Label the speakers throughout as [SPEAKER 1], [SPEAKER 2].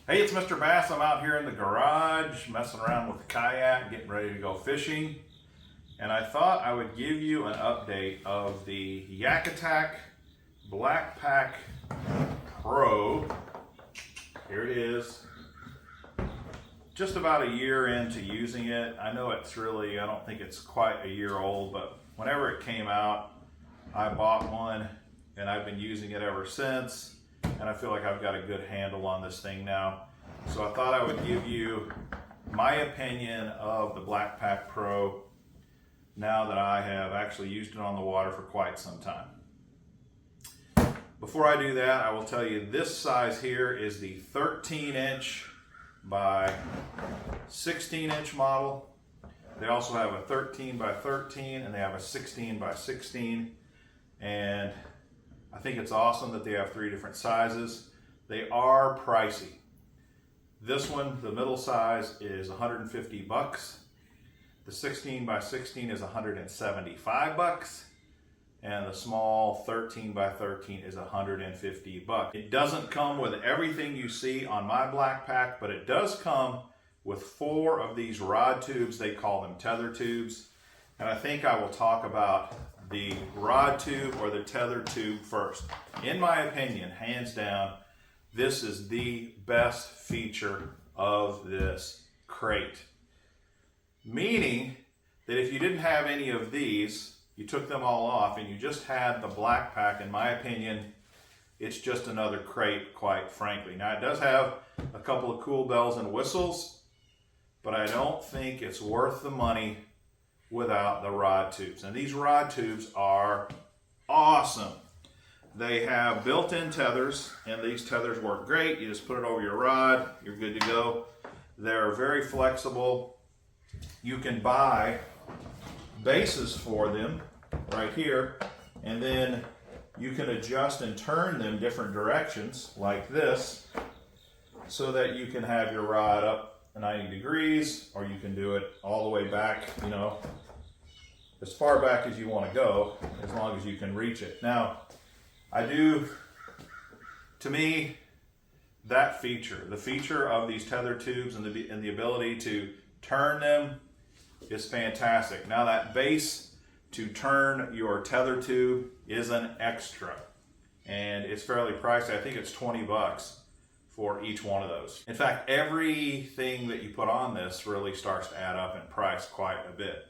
[SPEAKER 1] Hey, it's Mr. Bass. I'm out here in the garage messing around with the kayak, getting ready to go fishing. And I thought I would give you an update of the Yakattack BlackPack Pro. Here it is. Just about a year into using it. I know it's really, I don't think it's quite a year old, but whenever it came out, I bought one and I've been using it ever since. And I feel like I've got a good handle on this thing now. So I thought I would give you my opinion of the BlackPack Pro now that I have actually used it on the water for quite some time. Before I do that, I will tell you this size here is the 13-inch by 16-inch model. They also have a 13 by 13 and they have a 16 by 16. And I think it's awesome that they have 3 different sizes. They are pricey. This one, the middle size, is 150 bucks. The 16 by 16 is 175 bucks. And the small 13 by 13 is 150 bucks. It doesn't come with everything you see on my BlackPack, but it does come with 4 of these rod tubes. They call them Tether Tubes. And I think I will talk about the rod tube or the tether tube first. In my opinion, hands down, this is the best feature of this crate. Meaning that if you didn't have any of these, you took them all off and you just had the BlackPack, in my opinion, it's just another crate, quite frankly. Now it does have a couple of cool bells and whistles, but I don't think it's worth the money without the rod tubes. And these rod tubes are awesome. They have built-in tethers, and these tethers work great. You just put it over your rod, you're good to go. They're very flexible. You can buy bases for them right here, and then you can adjust and turn them different directions like this so that you can have your rod up 90 degrees, or you can do it all the way back, you know, as far back as you want to go, as long as you can reach it. Now, to me, that feature, the feature of these tether tubes and the ability to turn them is fantastic. Now that base to turn your tether tube is an extra, and it's fairly pricey. I think it's 20 bucks for each one of those. In fact, everything that you put on this really starts to add up in price quite a bit.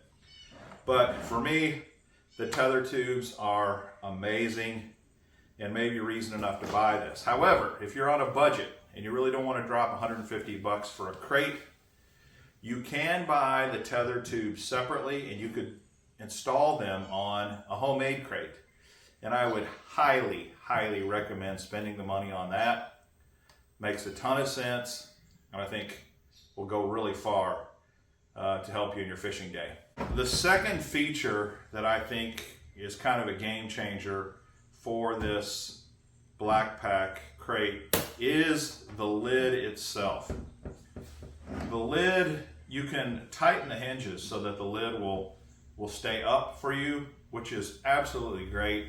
[SPEAKER 1] But for me, the tether tubes are amazing and maybe reason enough to buy this. However, if you're on a budget and you really don't want to drop 150 bucks for a crate, you can buy the tether tubes separately and you could install them on a homemade crate. And I would highly, highly recommend spending the money on that. Makes a ton of sense, and I think will go really far to help you in your fishing day. The second feature that I think is kind of a game changer for this BlackPack crate is the lid itself. The lid, you can tighten the hinges so that the lid will stay up for you, which is absolutely great,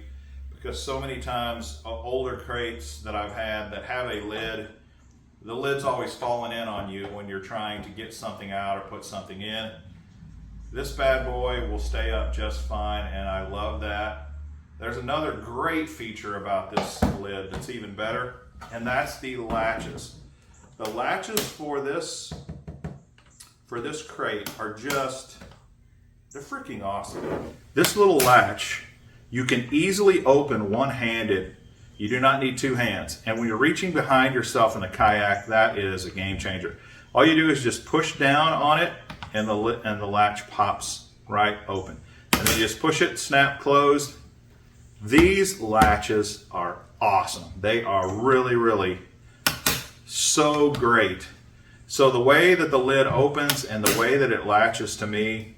[SPEAKER 1] because so many times older crates that I've had that have a lid, the lid's always falling in on you when you're trying to get something out or put something in. This bad boy will stay up just fine, and I love that. There's another great feature about this lid that's even better, and that's the latches. The latches for this crate are just, they're freaking awesome. This little latch, you can easily open one-handed. You do not need 2 hands. And when you're reaching behind yourself in the kayak, that is a game changer. All you do is just push down on it and the latch pops right open. And then you just push it, snap closed. These latches are awesome. They are really, really so great. So the way that the lid opens and the way that it latches, to me,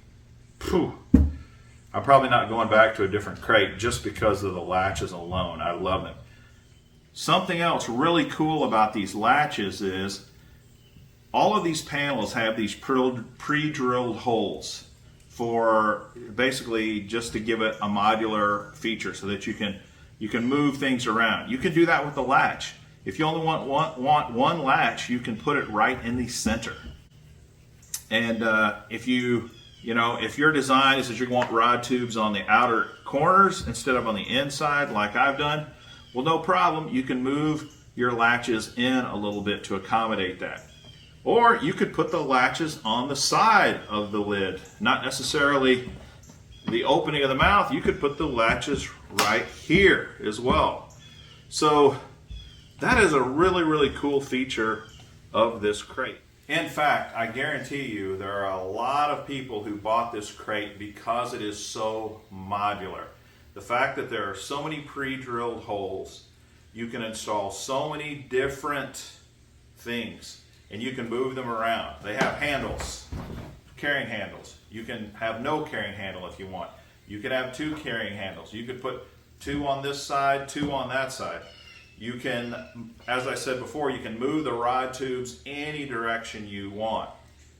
[SPEAKER 1] I'm probably not going back to a different crate just because of the latches alone. I love them. Something else really cool about these latches is all of these panels have these pre-drilled holes for basically just to give it a modular feature so that you can move things around. You can do that with the latch. If you only want one latch, you can put it right in the center. And if your design is that you want rod tubes on the outer corners instead of on the inside like I've done, well, no problem. You can move your latches in a little bit to accommodate that. Or you could put the latches on the side of the lid, not necessarily the opening of the mouth. You could put the latches right here as well. So that is a really, really cool feature of this crate. In fact, I guarantee you there are a lot of people who bought this crate because it is so modular. The fact that there are so many pre-drilled holes, you can install so many different things and you can move them around. They have handles, carrying handles. You can have no carrying handle if you want. You could have 2 carrying handles. You could put 2 on this side, 2 on that side. You can, as I said before, you can move the rod tubes any direction you want.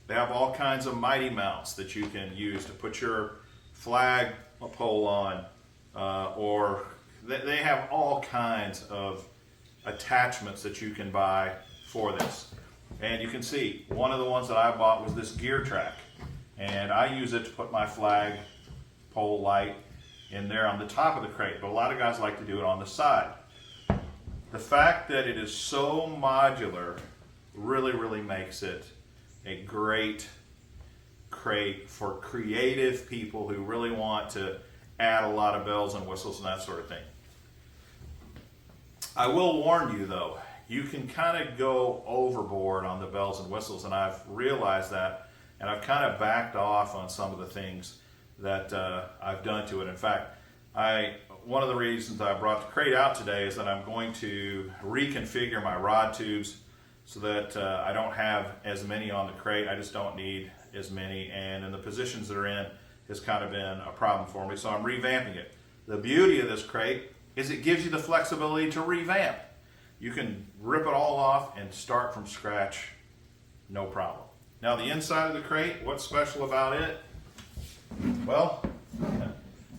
[SPEAKER 1] They have all kinds of mighty mounts that you can use to put your flag pole on, or they have all kinds of attachments that you can buy for this. And you can see, one of the ones that I bought was this gear track. And I use it to put my flag pole light in there on the top of the crate, but a lot of guys like to do it on the side. The fact that it is so modular really, really makes it a great crate for creative people who really want to add a lot of bells and whistles and that sort of thing. I will warn you though, you can kind of go overboard on the bells and whistles, and I've realized that, and I've kind of backed off on some of the things that I've done to it. In fact, one of the reasons I brought the crate out today is that I'm going to reconfigure my rod tubes so that I don't have as many on the crate. I just don't need as many, and in the positions they're in has kind of been a problem for me, so I'm revamping it. The beauty of this crate is it gives you the flexibility to revamp. You can rip it all off and start from scratch, no problem. Now the inside of the crate, what's special about it? Well,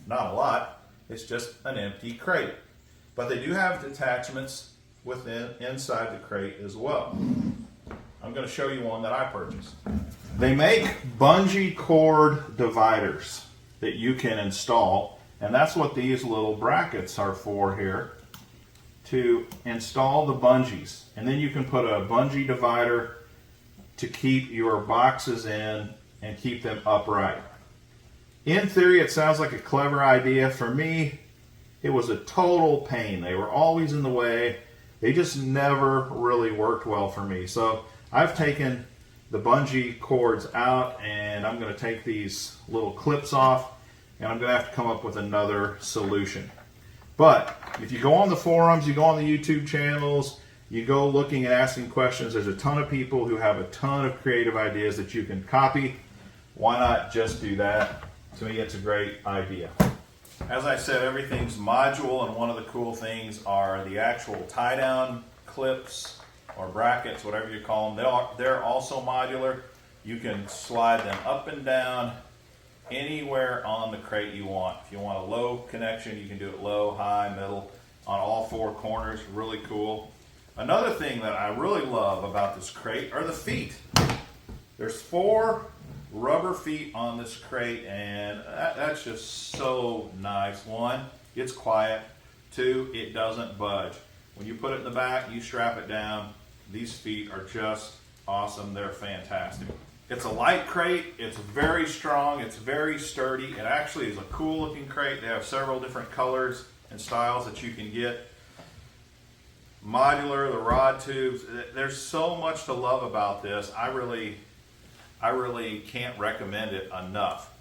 [SPEAKER 1] not a lot. It's just an empty crate. But they do have attachments inside the crate as well. I'm going to show you one that I purchased. They make bungee cord dividers that you can install, and that's what these little brackets are for here, to install the bungees. And then you can put a bungee divider to keep your boxes in and keep them upright. In theory, it sounds like a clever idea. For me, it was a total pain. They were always in the way. They just never really worked well for me. So I've taken the bungee cords out, and I'm going to take these little clips off, and I'm going to have to come up with another solution. But if you go on the forums, you go on the YouTube channels, you go looking and asking questions, there's a ton of people who have a ton of creative ideas that you can copy. Why not just do that? To me, it's a great idea. As I said, everything's modular, and one of the cool things are the actual tie-down clips or brackets, whatever you call them. They're also modular. You can slide them up and down anywhere on the crate you want. If you want a low connection, you can do it low, high, middle, on all 4 corners. Really cool. Another thing that I really love about this crate are the feet. There's 4 rubber feet on this crate, and that's just so nice. 1, it's quiet. 2, it doesn't budge. When you put it in the back, you strap it down. These feet are just awesome. They're fantastic. It's a light crate. It's very strong. It's very sturdy. It actually is a cool looking crate. They have several different colors and styles that you can get. Modular, the rod tubes. There's so much to love about this. I really can't recommend it enough.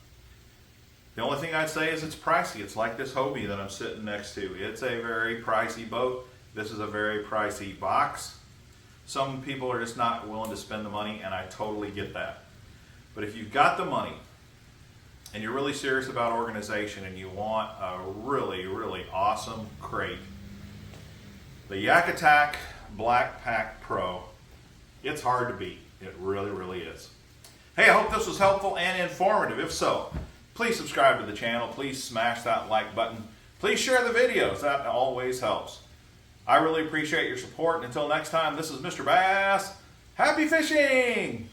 [SPEAKER 1] The only thing I'd say is it's pricey. It's like this Hobie that I'm sitting next to. It's a very pricey boat. This is a very pricey box. Some people are just not willing to spend the money, and I totally get that. But if you've got the money and you're really serious about organization and you want a really, really awesome crate, the Yakattack BlackPack Pro, it's hard to beat. It really, really is. Hey, I hope this was helpful and informative. If so, please subscribe to the channel. Please smash that like button. Please share the videos. That always helps. I really appreciate your support. And until next time, this is Mr. Bass. Happy fishing!